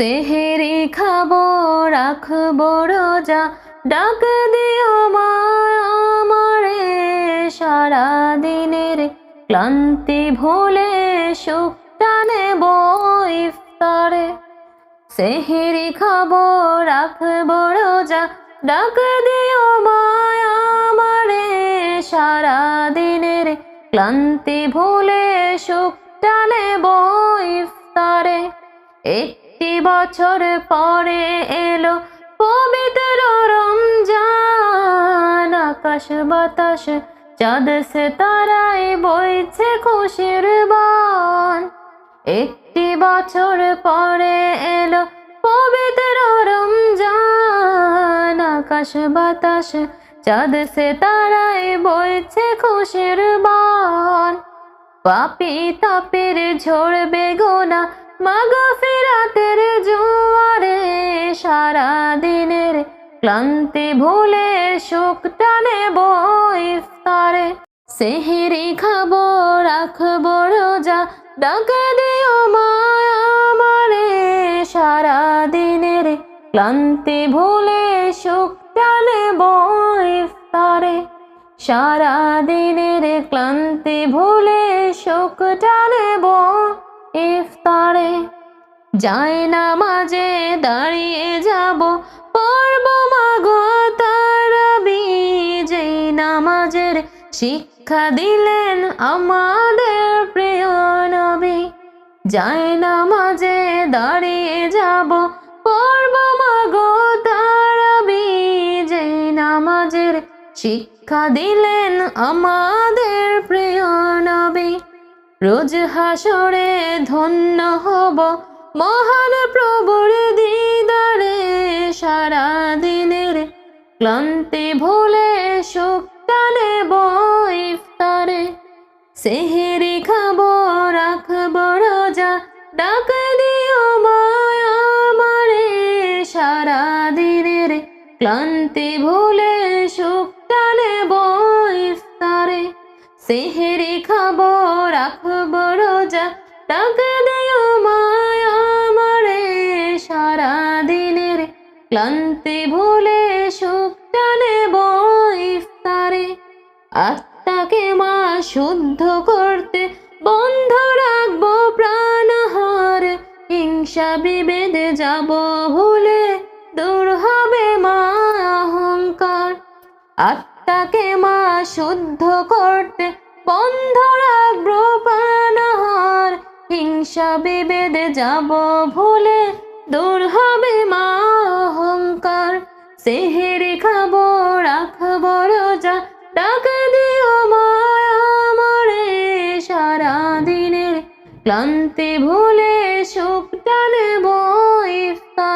সেহেরি খাবো রাখবো রোজা, ডাক দিও মা আমারে, সারা দিনের ক্লান্তি ভুলে সুখটা নেব ইফতারে। সেহেরি খাবো রাখবো রোজা, ডাক দিও মা আমারে, সারা দিনের ক্লান্তি ভুলে সুখটা নেব ইফতারে। একটি বছর পরে এলো পবিত্র রমজান, আকাশ বাতাস চাঁদ সিতারায় বইছে খুশির বান। একটি বছর পরে এলো পবিত্র রমজান, আকাশ বাতাস চাঁদ সিতারায় বইছে খুশির বান। পাপী তাপের ঝরবে গোনা মাগফিরাতের জোয়ারে, সারা দিনের ক্লান্তি ভুলে সুখটা নেব ইফতারে। সেহেরি খাবো রাখবো রোজা, ডাক দিও মা আমারে, সারা দিনের ক্লান্তি ভুলে সুখটা নেব ইফতারে। সারা দিনের ক্লান্তি ভুলে সুখটা নেব ইফতারে। যায় নামাজে দাঁড়িয়ে যাব, পড়ব মাগো তারাবি, যেই নামাজের শিক্ষা দিলেন আমাদের প্রিয় নবী। যায় নামাজে দাঁড়িয়ে যাব, পড়ব মাগো তারাবি, যেই নামাজের শিক্ষা দিলেন আমাদের প্রিয় নবী। রোজ হাসরে ধন্য হব মহান প্রভুর দিদারে, সারা দিনের ক্লান্তি ভুলে সুখটা নেব ইফতারে। সেহেরি খাবো রাখবো রোজা, ডাক দিও মা আমারে, সারা দিনের ক্লান্তি ভুলে সুখটা নেব ইফতারে। সেহেরি খাবো রাখবো রোজা, ডাক দিও মা আমারে, সারা দিনের ক্লান্তি ভুলে সুখটা নেব ইফতারে। আত্মাকে মা শুদ্ধ করতে বন্ধ রাখবো প্রাণহার, হিংসা বিভেদ যাব ভুলে দূর হবে মা অহংকার। আত্মাকে মা শুদ্ধ করতে বন্ধ রাখবো প্রাণহার, হিংসা বিভেদ যাব ভুলে দূর হবে মা অহংকার। সেহেরি খাবো রাখবো রোজা, ডাক দিও মা আমারে, সারা দিনের ক্লান্তি ভুলে সুখটা নেব ইফতার।